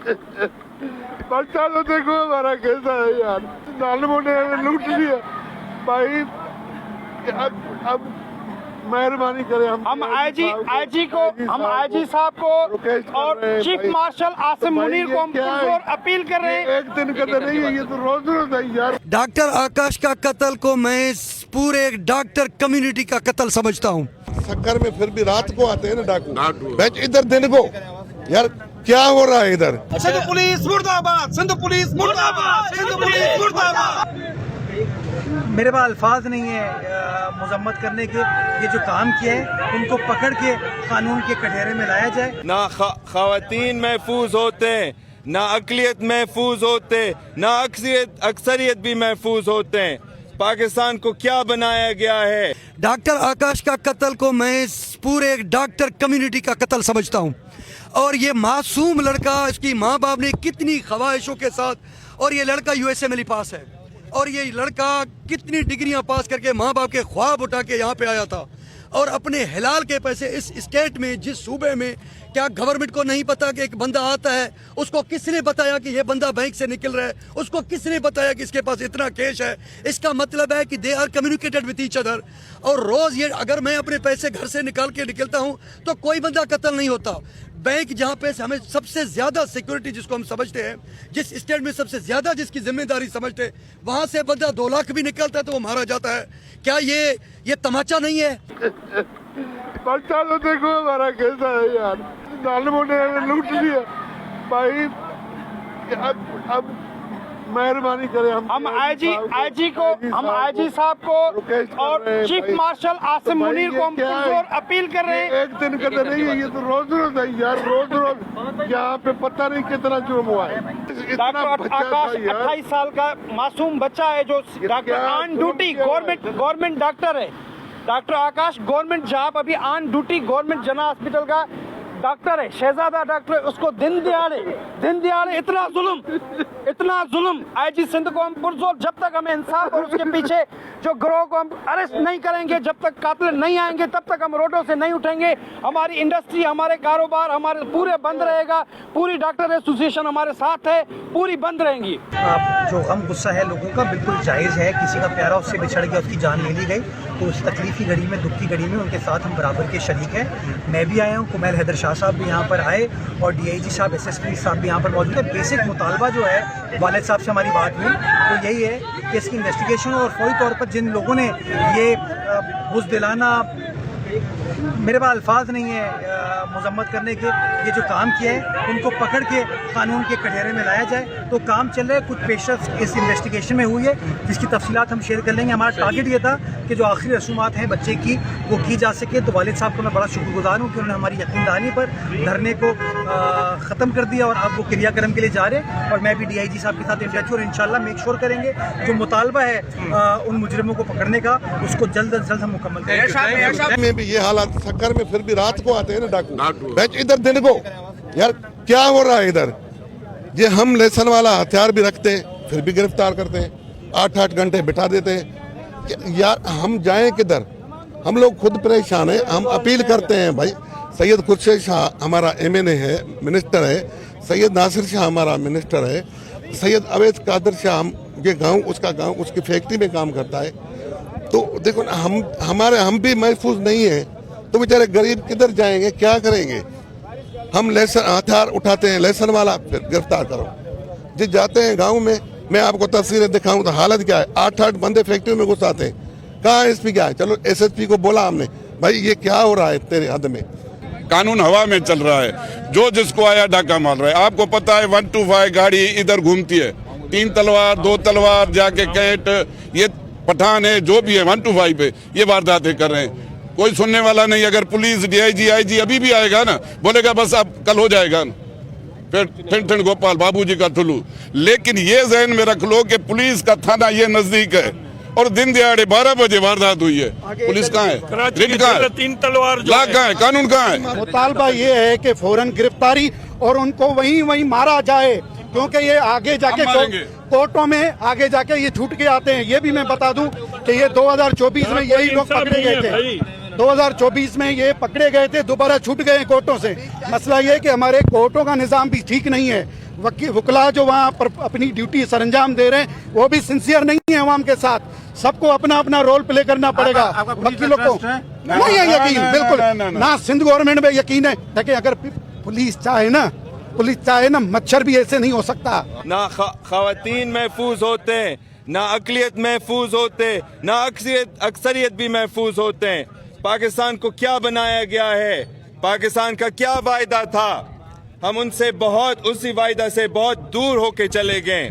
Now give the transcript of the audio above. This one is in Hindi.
बच्चा तो देखो हमारा कैसा है यार, जालिमों ने लूट लिया भाई। अब मेहरबानी करें, हम आईजी साहब को और चीफ मार्शल आसिम मुनीर को हम पुरजोर अपील कर रहे हैं। एक दिन का तो नहीं है, ये तो रोज रोज है यार। डॉक्टर आकाश का कत्ल को मैं पूरे डॉक्टर कम्युनिटी का कत्ल समझता हूँ। शक्कर में फिर भी रात को आते हैं ना डाकू, इधर दिन को यार क्या हो रहा है इधर। सिंध पुलिस मुर्दाबाद, सिंध पुलिस मुर्दाबाद, सिंध पुलिस मुर्दाबाद। मेरे पास अल्फाज नहीं है मजम्मत करने के। ये जो काम किया है उनको पकड़ के कानून के कटहरे में लाया जाए। ना खवातीन महफूज होते, ना अकलियत महफूज होते, ना अक्सरियत भी महफूज होते हैं। पाकिस्तान को क्या बनाया गया है। डॉक्टर आकाश का कत्ल को मैं पूरे डॉक्टर कम्युनिटी का कत्ल समझता हूँ। और ये मासूम लड़का, इसकी माँ बाप ने कितनी ख्वाहिशों के साथ, और ये लड़का यूएसए में पास है, और ये लड़का कितनी डिग्रियां पास करके माँ बाप के ख्वाब उठा के यहाँ पे आया था, और अपने हिलाल के पैसे इस स्टेट में, जिस सूबे में, क्या गवर्नमेंट को नहीं पता कि एक बंदा आता है, उसको किसने बताया कि ये बंदा बैंक से निकल रहा है, उसको किसने बताया कि इसके पास इतना कैश है। इसका मतलब है कि they are communicated with each other. और रोज ये, अगर मैं अपने पैसे घर से निकाल के निकलता हूँ तो कोई बंदा कत्ल नहीं होता। बैंक जहाँ पे हमें सबसे ज्यादा सिक्योरिटी जिसको हम समझते हैं, जिस स्टेट में सबसे ज्यादा जिसकी जिम्मेदारी समझते हैं, वहां से बंदा 2 लाख भी निकलता है तो वो मारा जाता है। क्या ये तमाचा नहीं है। बच्चा तो देखो हमारा कैसा है यार, जालिमों ने लूट लिया भाई। अब मेहरबानी करें, हम आईजी साहब को और चीफ मार्शल आसिम मुनीर को हम पुरजोर अपील कर रहे हैं। एक दिन का तो नहीं है, ये तो रोज रोज है यार, रोज रोज यहाँ पे पता नहीं कितना जुर्म हुआ है। डॉक्टर आकाश 28 साल का मासूम बच्चा है जो doctor on duty government doctor है। डॉक्टर आकाश गवर्नमेंट जॉब, अभी ऑन ड्यूटी गवर्नमेंट जना हॉस्पिटल का डॉक्टर है, शहजादा डॉक्टर है। उसको दिन दिहाड़े इतना जुल्म आईजी सिंध को हम पुरजोर, जब तक हमें इंसाफ और उसके पीछे जो गिरोह को हम अरेस्ट नहीं करेंगे, जब तक कातिल नहीं आएंगे, तब तक हम रोडों से नहीं उठेंगे। हमारी इंडस्ट्री, हमारे कारोबार, हमारे पूरे बंद रहेगा। पूरी डॉक्टर एसोसिएशन हमारे साथ है, पूरी बंद रहेंगी। जो गम गुस्सा है लोगों का बिल्कुल जायज़ है। किसी का प्यारा उससे बिछड़ गया, उसकी जान ले ली गई, तो उस तकलीफ की घड़ी में, दुख की घड़ी में उनके साथ हम बराबर के शरीक हैं। मैं भी आया हूँ, कुमैल हैदर शाह साहब भी यहाँ पर आए, और DIG साहब, SSP साहब भी यहाँ पर मौजूद है। बेसिक मुतालबा जो है वालिद साहब से हमारी बात हुई, तो यही है कि इसकी इन्वेस्टिगेशन, और फौरी तौर पर जिन लोगों ने ये बुज़दिलाना, मेरे पास अल्फाज नहीं है मजम्मत करने के, ये जो काम किया है उनको पकड़ के कानून के कटहरे में लाया जाए। तो काम चल रहा है, कुछ पेशरफ इस इन्वेस्टिगेशन में हुई है जिसकी तफसीलात हम शेयर कर लेंगे। हमारा टारगेट ये था कि जो आखिरी रसूमात हैं बच्चे की वो की जा सके। तो वालिद साहब को मैं बड़ा शुक्रगुजार हूँ कि उन्होंने हमारी यकीन दहानी पर धरने को ख़त्म कर दिया, और अब वो क्रियाक्रम के लिए जा रहे हैं। और मैं भी DIG साहब के साथ इन टच, और इंशाल्लाह मेक श्योर करेंगे जो मुतालबा है उन मुजरिमों को पकड़ने का, उसको जल्द अज जल्द हम मुकम्मल करेंगे। में भी ये हालात, शक्कर में फिर भी रात को आते हैं ना डाकू, इधर दिन को यार क्या हो रहा है इधर। ये हम लेसन वाला हथियार भी रखते हैं, फिर भी गिरफ्तार करते हैं, 8-8 घंटे बिठा देते हैं यार। हम जाएं किधर, हम लोग खुद परेशान हैं। हम अपील करते हैं भाई, सैयद खुर्शीद शाह हमारा MNA है, मिनिस्टर है, सैयद नासिर शाह हमारा मिनिस्टर है, सैयद अवैध कादर शाह के गाँव, उसका गाँव उसकी फैक्ट्री में काम करता है। तो देखो ना, हम भी महफूज नहीं है, तो बेचारे गरीब किधर जाएंगे, क्या करेंगे। हम लेसन हथियार उठाते हैं, लेसन वाला फिर गिरफ्तार करो। जिस जाते हैं गांव में, मैं आपको तस्वीरें दिखाऊं तो हालत क्या है, 8-8 बंदे फैक्ट्री में घुसाते हैं। कहाँ SP क्या है, चलो SSP को बोला हमने, भाई ये क्या हो रहा है तेरे हद में। कानून हवा में चल रहा है, जो जिसको आया डाका मार रहा है। आपको पता है 125 गाड़ी इधर घूमती है, 3 तलवार 2 तलवार जाके कैंट, ये पठान है, जो भी है 125 पे ये वारदातें कर रहे हैं। कोई सुनने वाला नहीं। अगर पुलिस DIG IG अभी भी आएगा ना, बोलेगा बस अब कल हो जाएगा, फिर ठिन गोपाल बाबूजी का ठुल्लू। लेकिन ये ज़हन में रख लो कि पुलिस का थाना ये नजदीक है, और दिन दिहाड़े 12 बजे वारदात हुई है। पुलिस कहाँ है, रिट कहाँ है, 3 तलवार लाख कहाँ है, कानून कहाँ है। मुतालबा ये है कि फौरन गिरफ्तारी, और उनको वहीं मारा जाए, क्योंकि ये आगे जाके कोर्टों में आगे जाके ये छूट के आते हैं। ये भी मैं बता दूं कि ये 2024 में यही लोग पकड़े गए थे, 2024 में ये पकड़े गए थे, दोबारा छूट गए कोर्टों से। मसला ये है कि हमारे कोर्टों का निज़ाम भी ठीक नहीं है। वकला जो वहाँ पर अपनी ड्यूटी सरंजाम दे रहे हैं वो भी सिंसियर नहीं है अवाम के साथ। सबको अपना अपना रोल प्ले करना पड़ेगा। वकीलों को नहीं है यकीन, बिल्कुल ना सिंध गवर्नमेंट में यकीन है। देखिए अगर पुलिस चाहे ना मच्छर भी ऐसे नहीं हो सकता। ना खवातीन महफूज होते हैं, ना अकलियत महफूज होते, ना अक्सरियत भी महफूज होते हैं। पाकिस्तान को क्या बनाया गया है, पाकिस्तान का क्या वायदा था, हम उनसे उसी वायदा से बहुत दूर होके चले गए।